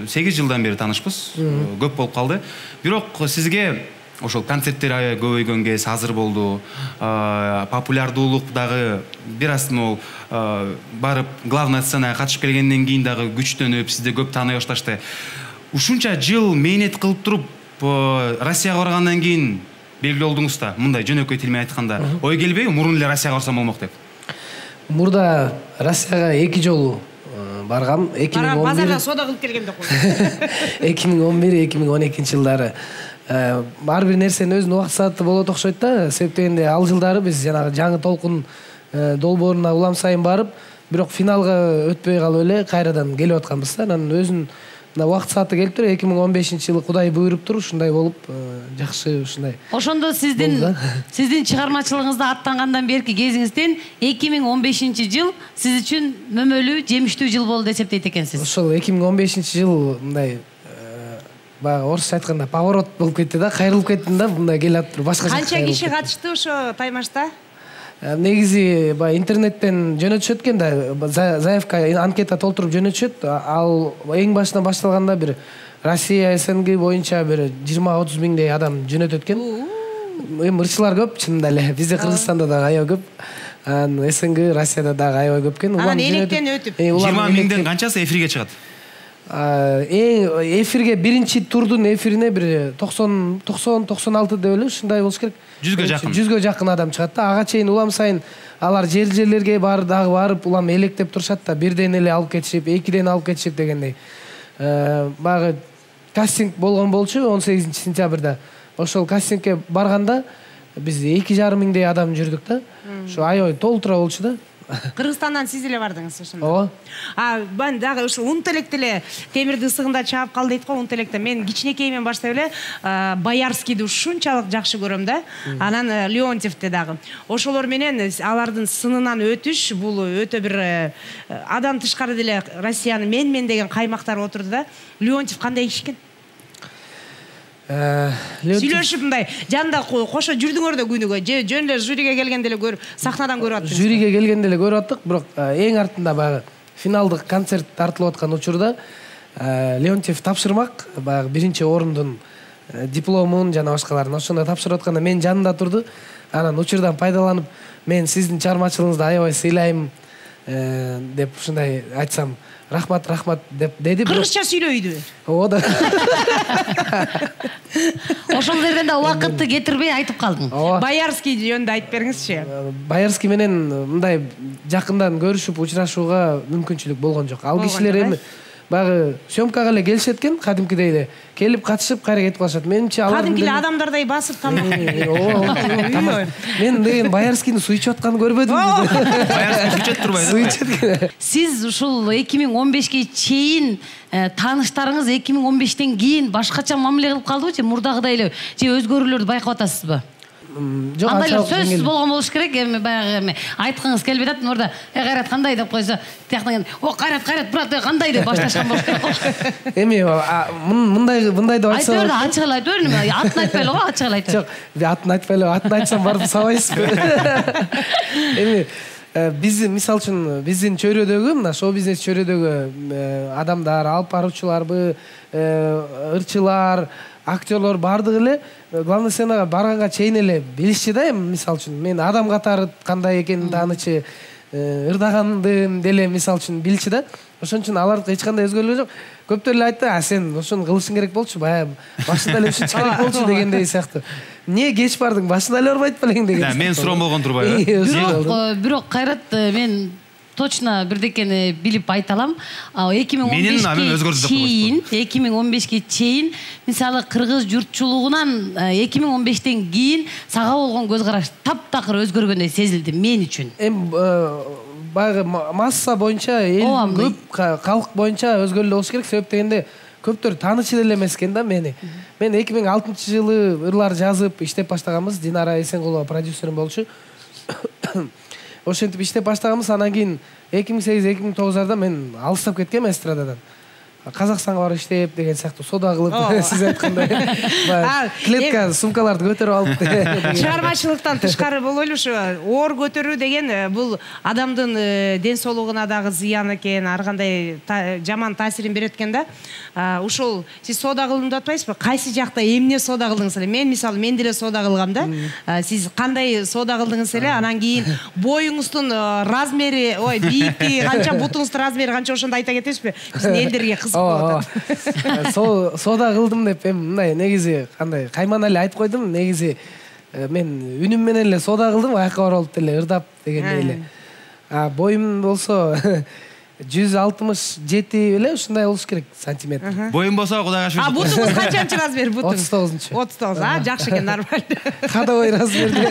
8 жылдан бери таанышпыз. Көп болуп калды. Бирок сизге ошол концерттер көбөйгөн кез азыр болду. Популярдуулук дагы бир аз могу барып главная сценага катышып келгенден кийин дагы күчтөнүп, сизди көп тааный башташты. Ушунча жыл мээнет кылып туруп Россияга баргандан кийин белгилүү болдуңуз да, мындай жөнөкөй тил менен айтканда, ой келбейби мурун эле Россияга барсам болмок деп? Мурда Россияга 2 жолу баргам. 2011 базарда соода кылып келгем деп койду. 2011-2012 жылдары ар бир нерсенин өзүнүн убакыт сааты болот окшойт да. Себеп дегенде ал жылдары биз жанагы жаңы толкун долбооруна улам сайын барып, бирок финалга өтпөй калып эле кайрадан келип атканбыз да. Анан өзүнүн убакыт сааты келип туруп 2015-жылы Кудай буйруптур ушундай болуп, жакшы ушундай. Ошондо сиздин чыгармачылыгыңызда аттангандан берки кезиңизден 2015-жыл сиз үчүн мөмөлүү, жемиштүү жыл болду деп эсептейт экенсиз. Ошол 2015-жыл мындай баягы орусча айтканда поворот болуп кетти да, кайрылып кеттим да, мындай келип атып туруп башка жакка. Канча киши катышты ошо таймашта? Негизи баягы интернеттен жөнөтүшөт экен да, заявка, анкета толтуруп жөнөтүшөт. Ал эң башынан башталганда бир Россия, СНГ боюнча бир 20-30 миңдей адам жөнөтөт экен. Эми ырчылар көп, чынында эле. Бизде Кыргызстанда дагы аябай көп. СНГ, Россияда дагы аябай көп экен. Анан электен өтүп 20 миңден канчасы эфирге чыгат? Эфирге биринчи турдун эфирине бир 90-96 деп эле ушундай болуш керек. 100гө жакын. 100гө жакын адам чыгат да. Ага чейин улам сайын алар жерлерге барып улам электеп турушат да. Бирден эле алып кетишип, экиден алып кетишип дегендей. Багы кастинг болгон болчу 18-сентябрда. Ошол кастингке барганда биз 2,5 миңдей адам жүрдүк да. Ошо аябай толтура болчу да. Кыргызстандан сиз эле бардыңыз ошондо. Ооба. Мен дагы ушу унт электе эле темирди ысыгында чаап кал дейт го, унт электе. Мен кичинекеймен баштап эле Боярскийди ушунчалык жакшы көрөм да. Анан Леонтьевди дагы. Ошолор менен алардын сынынан өтүш, бул өтө бир адам тышкары деле Россиянын мен деген каймактар отурду да. Леонтьев кандай киши экен? Сүйлөшүп мындай жанында кошо жүрдүңөр да күнүгө, жөн эле жюриге келгенде эле көрүп, сахнадан көрүп аттыңыз. Жюриге келгенде эле көрүп аттык, бирок эң артында баягы финалдык концерт тартылып аткан учурда Леонтьев тапшырмак, баягы биринчи орундун дипломун жана башкаларын ошондо тапшырып атканда мен жанында турду. Анан учурдан пайдаланып, мен сиздин чыгармачылыгыңызды аябай сыйлайм деп ушундай айтсам, рахмат деп деди. Кыргызча сүйлөйдү. Ооба да. Ошол жерден да убакытты кетирбей айтып калдың. Боярский жөнүндө айтып бериңизчи. Боярский менен мындай жакындан көрүшүп, учурашууга мүмкүнчүлүк болгон жок. Ал кишилер эми баягы съемкага эле келишет экен, кадимкидей эле. Келип катышып, кайра кетип калышат. Менимче алар кадимки эле адамдардай басып тамак. Мен деген Боярскийни суйчуп атканын көрбөдүм. Боярский суйчат турбайбы? Сиз ушул 2015ге чейин тааныштарыңыз 2015тен кийин башкача мамиле кылып калдыбы же мурдагыдай эле же өзгөрүүлөрдү байкап атасызбы? Жок, андай эле сөзсүз болгон болуш керек. Эми баягы айткыңыз келбей атат, мурда Кайрат кандай деп койсо, тияктан о Кайрат брат кандай деп башташкан болуш керек. Эми мындай деп айтсам. Айтып бер, ачык эле айтып бер, атын айтпайлы го, ачык эле айтып. Жок, атын айтпайлы, атын айтсам барып сабайсызбы. Эми биз мисалы үчүн биздин чөйрөдөгү, мына шоу бизнес чөйрөдөгү адамдар, алып баруучуларбы, ырчылар, актерлор бардыгы эле главный сценага барганга чейин эле билишчи да. Эми мисалы үчүн мен адам катары кандай экенин таанычы, ырдагандым деле мисалы үчүн билчи да. Ошон үчүн алардыкы эч кандай өзгөрүүлөр жок. Көптөр эле айтты, сен ошону кылышың керек болчу, баягы башында эле ушинтип керек болчу дегендей сыяктуу. Эмне кеч бардың, башында эле барбайт белең деген. Мен суроом болгон турбайбы? Бирок Кайрат, мен точно бирдекени билип айта алам. 2015ге чейин мисалы кыргыз журтчулугунан 2015тен кийин сага болгон көз караш таптакыр өзгөргөндөй сезилди мен үчүн. Эми баягы масса боюнча, эл көп калк боюнча өзгөрүү болуш керек. Себеп дегенде көптөр таанычы деле эмес экен да мени. Мен 2006-жылы ырлар жазып иштеп баштаганбыз. Динара Эсенкулова продюсерим болчу. Ошентип иштеп баштаганбыз. Анан кийин 2008-2009-да мен алыстап кеткем эстрададан. Казакстанга барып иштеп деген сыяктуу сода кылып, сиз айткандай клетка сумкаларды көтөрүп алып. Чыгармачылыктан тышкары болойлу, ушу оор көтөрүү деген бул адамдын ден соолугуна дагы зыян экен, ар кандай жаман таасирин берет экен да. Ушул сиз сода кылдым деп атпайсызбы? Кайсы жакта эмне сода кылдыңыз эле? Мен мисалы мен деле сода кылгам да. Сиз кандай сода кылдыңыз эле? Анан кийин боюңуздун размери, бийиктиги канча, бутуңуздун размери канча, ошондо айта кетесизби? Биздин элдерге сода кылдым деп эми мындай негизи кандай каймана эле айтып койдум. Негизи мен үнүм менен эле сода кылдым, аяка барып эле ырдап дегендей эле. Боюм болсо 167 эле ушундай болуш керек сантиметр. Боюң болсо Кудайга шүгүр. Бутуңуз канчанчы размер бутуң? 39. 39. Жакшы экен, нормально. Кадабай размерде.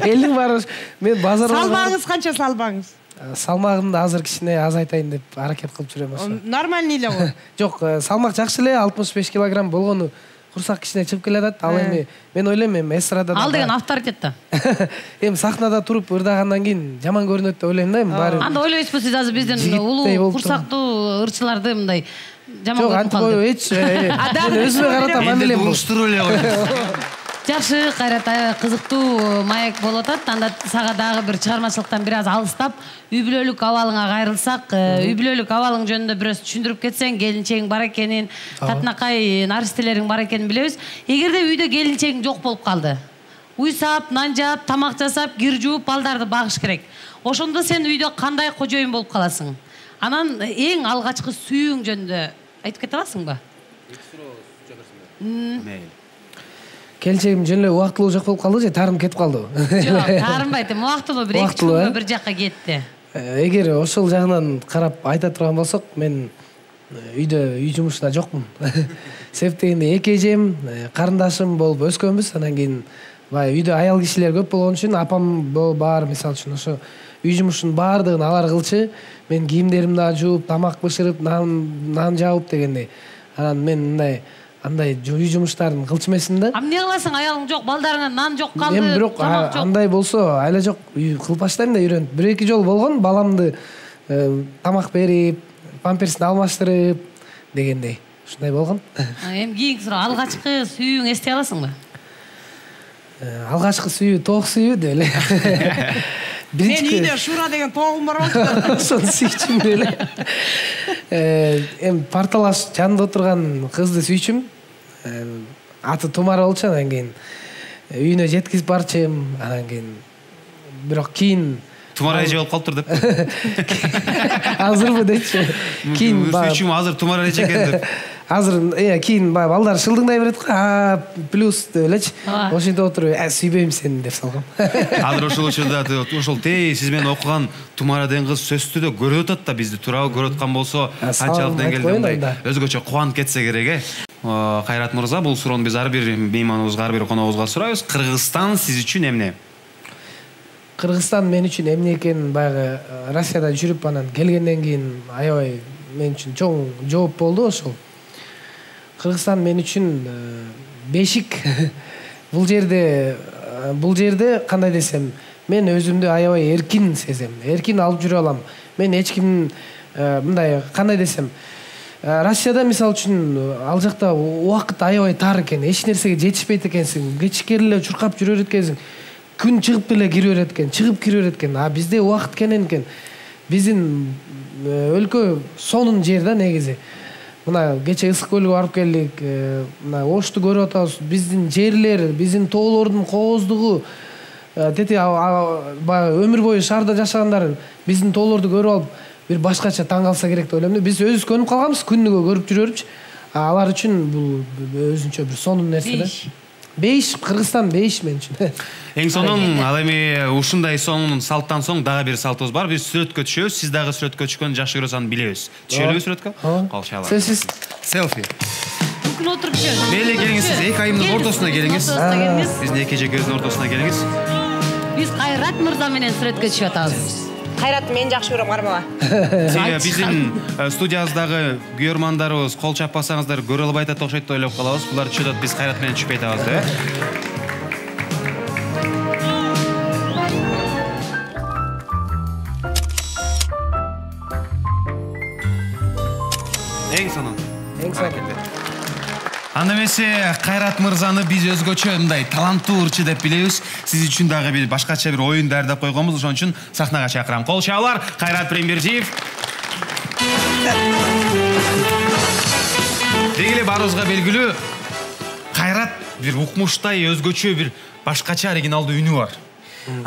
Элиң бар. Мен базарга. Салмагыңыз канча салмагыңыз? Салмагымды азыр кичине азайтайын деп аракет кылып жүрөм ошо. Нормально эле го. Жок, салмак жакшы эле, 65 килограмм болгону курсак кичине чыгып келатат. Ал эми мен ойлойм, эми эстрадада. Ал деген авторитет да. Эми сахнада туруп ырдагандан кийин жаман көрүнөт деп ойлойм да, эми баары. Анда ойлойсузбу сиз азыр биздин улуу курсактуу ырчыларды мындай жаман Жок, көрүп антип калды. эч. Мен өзүмө каратам, Эмне амелем. уруштуруп эле койдум. Жакшы, Кайрат аябай кызыктуу маек болуп атат. Анда сага дагы бир чыгармачылыктан бир аз алыстап, үй бүлөлүк абалыңа кайрылсак, үй бүлөлүк абалың жөнүндө бир аз түшүндүрүп кетсең, келинчегиң бар экенин, татынакай наристелериң бар экенин билебиз. Эгерде үйдө келинчегиң жок болуп калды, уй саап, нан жаап, тамак жасап, кир жууп, балдарды багыш керек. Ошондо сен үйдө кандай кожоюн болуп каласың? Анан эң алгачкы сүйүүң жөнүндө айтып кете аласыңбы? Келчегим жөн эле убактылуу жок болуп калды же таарынып кетип калдыбы? Жок, таарынбайт. Убактылуу бир 2 күнгө бир жакка кетти. Эгер ошол жагынан карап айта турган болсок, мен үйдө үй жумушуна жокмун. Себеп дегенде эки эжем, карындашым болуп өскөнбүз. Анан кийин баягы үйдө аял кишилер көп болгон үчүн апам бар, мисалы үчүн ошо үй жумушунун баардыгын алар кылчу. Мен кийимдеримди жууп, тамак бышырып, нан жаап дегендей. Анан мен мындай андай үй жумуштарын кылчу эмесмин да. Эмне кыласың? Аялың жок, балдарыңа нан жок калды. Мен бирок андай болсо, айла жок, кылып баштайм да үйрөнүп. Бир-эки жол болгон баламды тамак берип, памперсин алмаштырып дегендей. Ушундай болгон. Эми кийинки суроо, алгачкы сүйүүң эстей аласыңбы? Алгачкы сүйүү тоок сүйүү деп эле. Мен үйдө Шура деген тоогум бар болчу. Ошону сүйчүм эле. Эми парталаш жанында отурган кызды сүйчүм. Аты Тумара болчу, анан кийин үйүнө жеткизип барчым, анан кийин бирок кийин Тумара эже болуп калыптыр деп. Азырбы дечи. Кийин сүйчүм азыр Тумара эже экен деп. Азыр кийин баягы балдар шылдыңдай берет го. Плюс деп элечи. Ошентип отуруп, сүйбөйм сени деп салгам. Азыр ошол учурда ошол сиз менен окуган Тумара деген кыз сөзсүздө көрүп атат да бизди, туурабы көрүп аткан болсо, канчалык деңгээлде мындай өзгөчө кубанып кетсе керек, Кайрат мырза, бул суроону биз ар бир мейманыбызга, ар бир коногубузга сурайбыз. Кыргызстан сиз үчүн эмне? Кыргызстан мен үчүн эмне экенин баягы Россияда жүрүп анан келгенден кийин аябай мен үчүн чоң жооп болду ошол. Кыргызстан мен үчүн бешик. Бул жерде кандай десем, мен өзүмдү аябай эркин сезем. Эркин алып жүрө алам. Мен эч ким мындай кандай десем, Россияда мисалы үчүн ал жакта убакыт аябай тар экен, эч нерсеге жетишпейт экенсиң, кечке эле чуркап жүрө берет экенсиң. Күн чыгып эле кире берет экен, чыгып кире берет экен. А бизде убакыт кенен экен. Биздин өлкө сонун жер да негизи. Мына кече Ысык көлгө барып келдик, мына Ошту көрүп атабыз. Биздин жерлер, биздин тоолордун кооздугу, тети баягы өмүр бою шаарда жашагандар биздин тоолорду көрүп алып бир башкача таң калса керек деп ойлойм. Биз өзүбүз көнүп калганбыз, күнүгө көрүп жүрөрүчү. Алар үчүн бул өзүнчө бир сонун нерсе да. Бейиш, Кыргызстан бейиш мен үчүн. Эң сонун, ал эми ушундай сонун салттан соң дагы бир салтыбыз бар. Биз сүрөткө түшөбүз. Сиз дагы сүрөткө түшкөндү жакшы көрөсүз, аны билебиз. Түшөлүбү сүрөткө? Калчалар. Сөзсүз. Селфи. Мүмкүн отуруп түшөбүз. Мейли келиңиз, сиз эки айымдын ортосуна келиңиз. Биздин эки эжекебиздин ортосуна келиңиз. Биз Кайрат мырза менен сүрөткө түшүп атабыз. Кайрат мен жакшы көрөм, кармага. Биздин студиябыздагы күйөрмандарыбыз кол чаппасаңыздар көрө албай атат окшойт деп ойлоп калабыз. Булар түшүп атат, биз Кайрат менен түшпөй атабыз да. Эң сонун. Анда эмесе Кайрат мырзаны биз өзгөчө мындай таланттуу ырчы деп билебиз. Сиз үчүн дагы бир башкача бир оюн даярдап койгонбуз. Ошон үчүн сахнага чакырам. Кол чаалар, Кайрат Прембердиев. Деги эле баарыбызга белгилүү, Кайрат бир укмуштай өзгөчө бир башкача оригиналдуу үнү бар.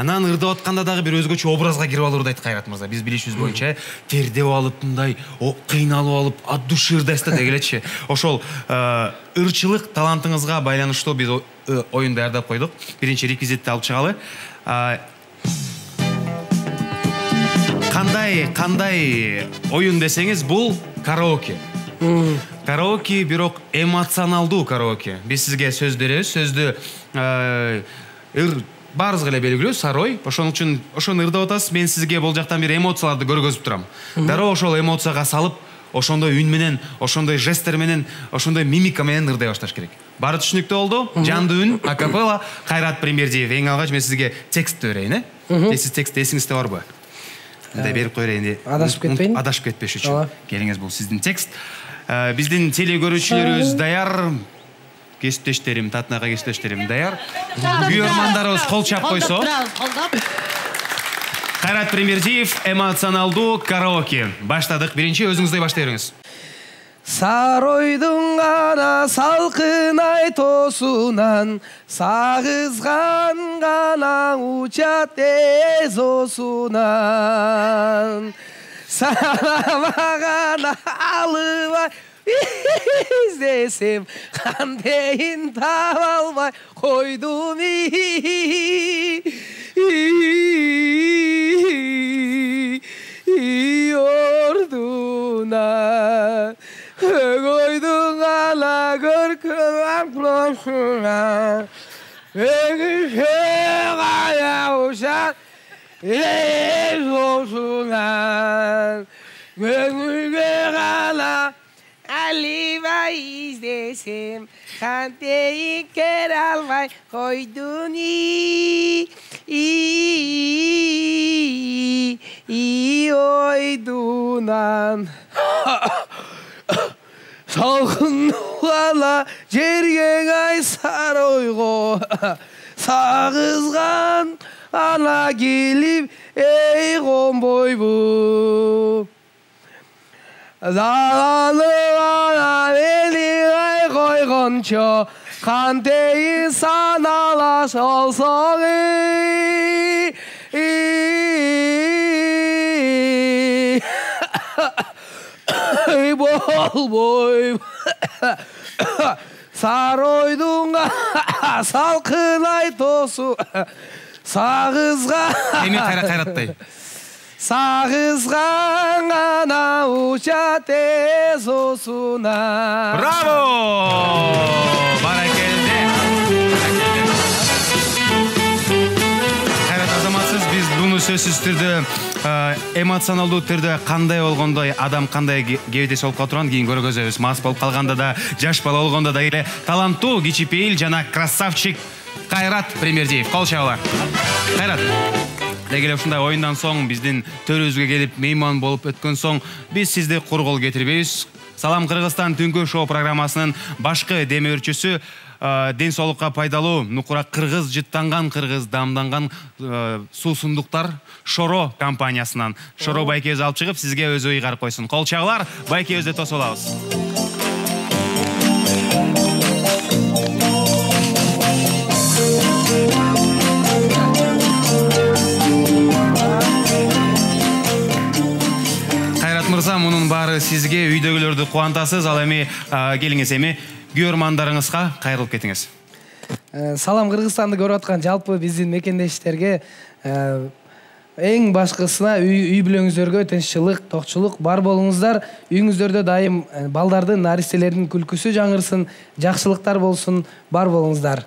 Анан ырдап атканда дагы бир өзгөчө образга кирип алып ырдайт Кайрат мырза. Биз билишибиз боюнча тердеп алып мындай кыйналып алып от души ырдайсыз да дегилечи. Ошол ырчылык талантыңызга байланыштуу биз оюн даярдап койдук. Биринчи реквизитти алып чыгалы. Кандай оюн десеңиз, бул караоке. Караоке, бирок эмоционалдуу караоке. Биз сизге сөз беребиз, сөздү баарыбызга эле белгилүү сарой. Ошон үчүн ошону ырдап атасыз, мен сизге бул жактан бир эмоцияларды көргөзүп турам. Дароо ошол эмоцияга салып, ошондой үн менен, ошондой жесттер менен, ошондой мимика менен ырдай башташ керек. Баары түшүнүктүү болду? Жандуу үн, акапелла. Кайрат Прембердиев, эң алгач мен сизге текстти берейин, Сиз текст эсиңизде барбы? Мындай берип кой берейин. Адашып кетпейин. Адашып кетпеш үчүн. Келиңиз, бул сиздин текст. Биздин теле көрүүчүлөрүбүз даяр. Кесиптештерим, татынакай кесиптештерим даяр. Күйөрмандарыбыз кол чап койсо. Кайрат Прембердиев, эмоционалдуу караоке. Баштадык. Биринчи өзүңүздөй баштай бериңиз. Саройдун гана салкын ай тосунан сагызган гана учат тез осунан санама алыбай издесем кандейин таба албай койдум ордуна Өгөйдүн ала көркөм плошуна Гая ушак осуна Көңүлгө кала алыбай издесем кантейин кере албай койдун ойдунан Салкын ала жерге ай саройго сагызган ана келип эй конбойбу Залалы ана мени ай койгончо кантейин санала солсоң болбой Саройдун салкын ай тосу сагызган Эми кайраттай. Сагызган гана уча тез осуна. Браво! Баракелде. Кайрат азаматсыз, биз буну сөзсүз түрдө эмоционалдуу түрдө кандай болгондой адам кандай кебедеси болуп калат кийин көргөзөбүз. Мас болуп калганда да, жаш бала болгондо да эле таланттуу, кичипейил жана красавчик Кайрат Прембердиев. Кол чабуулар. Кайрат, деги эле ушундай оюндан соң, биздин төрүбүзгө келип мейман болуп өткөн соң, биз сизди кур кол кетирбейбиз. Салам Кыргызстан түнкү шоу программасынын башкы демөөрчүсү, ден соолукка пайдалуу, нукура кыргыз жыттанган, кыргыз дамданган суусундуктар Шоро компаниясынан Шоро байкебиз алып чыгып, сизге өзү ыйгарып койсун. Кол чабуулар, байкебизди тосуп алабыз. Кайрат мырза, мунун баары сизге, үйдөгүлөрдү кубантасыз. Ал эми келиңиз, эми күйөрмандарыңызга кайрылып кетиңиз. Салам Кыргызстанды көрүп аткан жалпы биздин мекендештерге, эң башкысына үй бүлөңүздөргө тынччылык, токчулук бар болуңуздар. Үйүңүздөрдө дайым балдардын, наристелердин күлкүсү жаңырсын, жакшылыктар болсун, бар болуңуздар.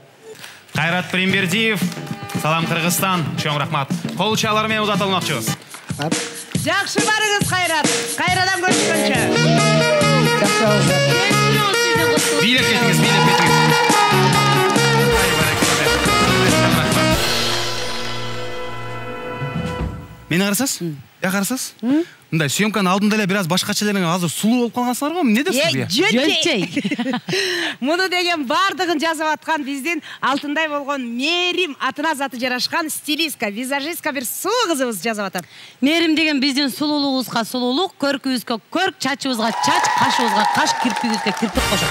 Кайрат Прембердиев, Салам Кыргызстан, чоң рахмат. Кол чалар менен узата алмакчыбыз. Жакшы барыңыз, Кайрат. Кайрадан көрүшкөнчө. Жакшы болуңуздар. Бийлеп кетиңиз, бийлеп кетиңиз. Мени карасыз? Я карасыз? Мындай съемканын алдында эле бир аз башкача эле азыр сулуу болуп калгансыңар го. Эмне десиз бия? Жөнчөй. Муну деген бардыгын жазып аткан биздин алтындай болгон Мээрим, атына заты жарашкан стилистка, визажистка бир суу кызыбыз жазып атат. Мээрим деген биздин сулуулугубузга сулуулук, көркүбүзгө көрк, чачыбызга чач, кашыбызга каш, кирпигибизге кирпик кошот.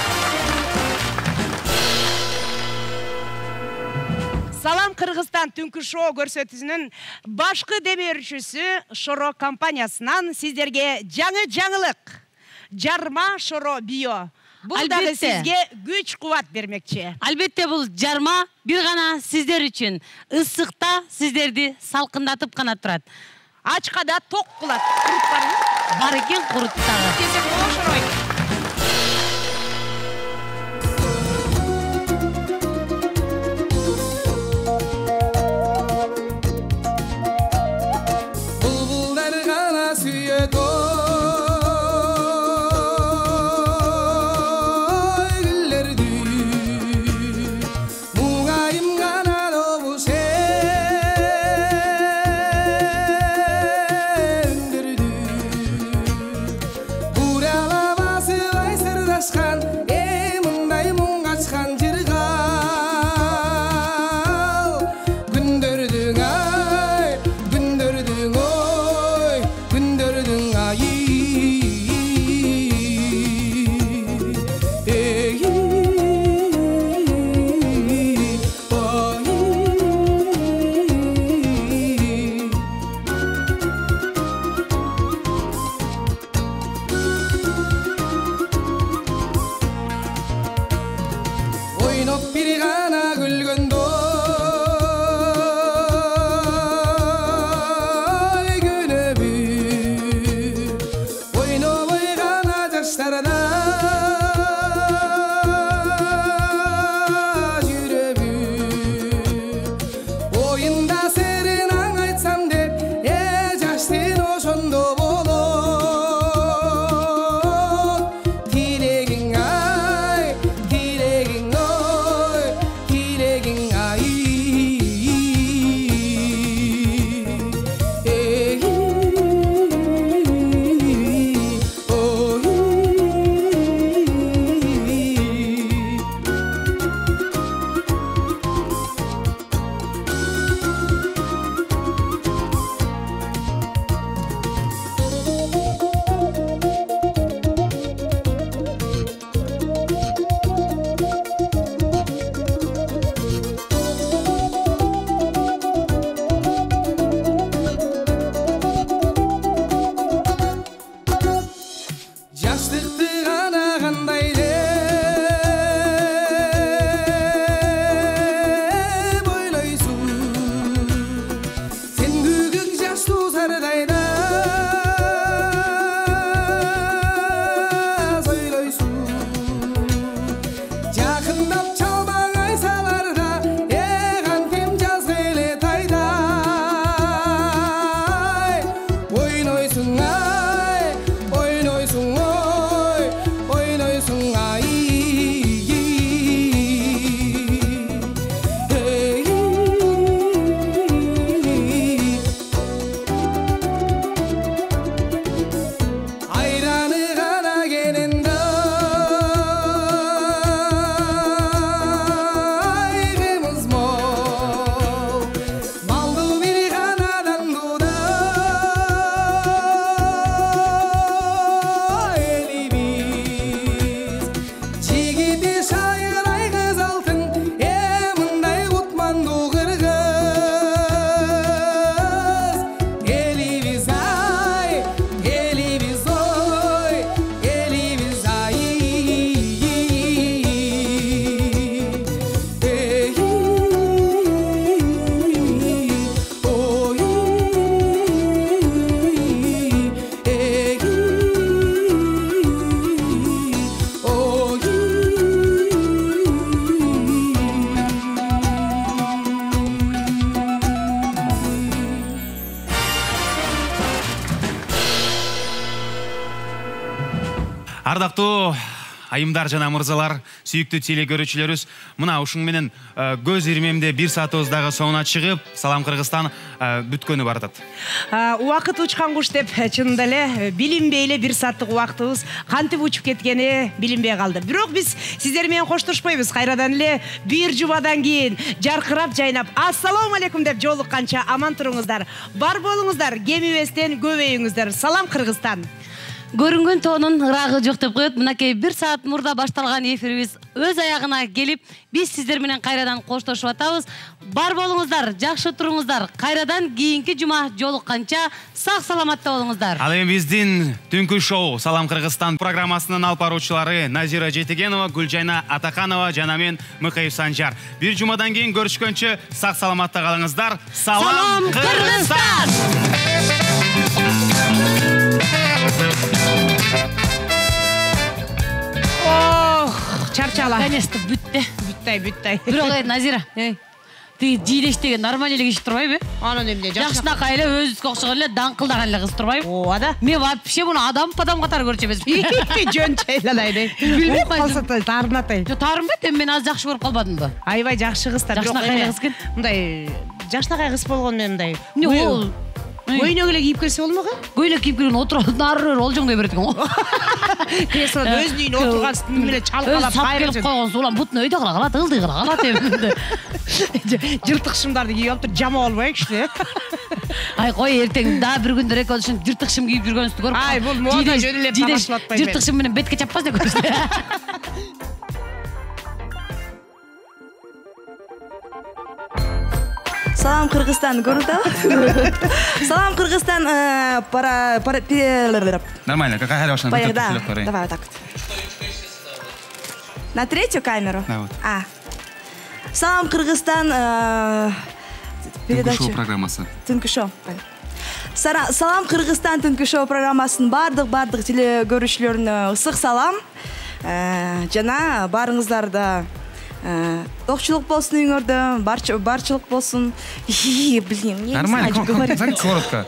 Салам Кыргызстан түнкү шоу көрсөтүүсүнүн башкы демөөрчүсү Шоро компаниясынан сиздерге жаңы жаңылык. Жарма Шоро био. Бул дагы сизге күч кубат бермекчи. Албетте бул жарма бир гана сиздер үчүн ысыкта сиздерди салкындатып гана турат. Ачкада ток кылат. Курут барбы? Бар экен куруттагы. Десем ошорой. Bulbullar gana süyet Ардактуу айымдар жана мырзалар, сүйүктүү теле көрүүчүлөрүбүз, мына ушуң менен көз ирмемде 1 саатыбыздагы соңуна чыгып, Салам Кыргызстан бүткөнү бардат. Убакыт учкан куш деп, чынында эле билинбей эле 1 сааттык убактыбыз кантип учуп кеткени билинбей калды. Бирок биз сиздер менен коштошпойбуз. Кайрадан эле бир жумадан кийин жаркырап жайнап, ассалам алейкум деп жолукканча аман туруңуздар. Бар болуңуздар, кемибестен көбөйүңүздөр. Салам Кыргызстан. Көрүнгөн тоонун ырагы жок деп коет. Мынакей 1 саат мурда башталган эфирибиз өз аягына келип, биз сиздер менен кайрадан коштошуп атабыз. Бар болуңуздар, жакшы туруңуздар. Кайрадан кийинки жума жолукканча сак саламатта болуңуздар. Ал эми биздин түнкү шоу Салам Кыргызстан программасынын алып баруучулары Назира Жетигенова, Гүлжайна Атаканова жана мен Мыкаев Санжар. Бир жумадан кийин көрүшкөнчө сак саламатта калыңыздар. Салам Кыргызстан! чарчала. Конечно, бүтті. Бүттай. Бирок Назира. Тиги жийлеш деген нормально эле киши турбайбы? Анан эмне Жакшынакай эле өзүбүзгө окшогон эле даңкылдаган эле кыз турбайбы? Ооба. Мен вообще муну адам катары көрчү эмесмин. Жөн чайланайды. Билбей калса таарынатай. Жо таарынбайт, эми мен аз жакшы көрүп калбадымбы? Аябай жакшы кыздар. Жакшынакай кыз экен. Мындай жакшынакай кыз болгон мен мындай. Эмне ол? Көйнөк эле кийип келсе болмогу? Көйнөк кийип келген отуруп нары олжоңдой берет экен го. Креслода өзүнүн үйүнө отырган стил менен чалкалап сап келип койгонсу улам бутун өйдө кыла калат, ылдый кыла калат эми. Жыртык шымдарды кийип алып туруп жама албайыкчы. Ай кой, эртең дагы бир күндөр экөөбүз ушинтип жыртык шым кийип жүргөнүбүздү көрүп. Ай, бул мода жөн эле таашылып атпайм. Жыртык шым менен бетке чаппас деп көрсө. Салам Кыргызстан, көрүп Салам Кыргызстан, Нормально, какая хорошая. Давай вот так вот. На третью камеру? Да, вот. Салам Кыргызстан, передача. Түнкү шоу программасы. Түнкү шоу. Салам Кыргызстан түнкү шоу программасынын бардык телекөрүүчүлөрүнө ысык салам. Жана барыңыздарда токчулук болсун үйүңөрдө, барчылык болсун. Блин, Нормально, коротко.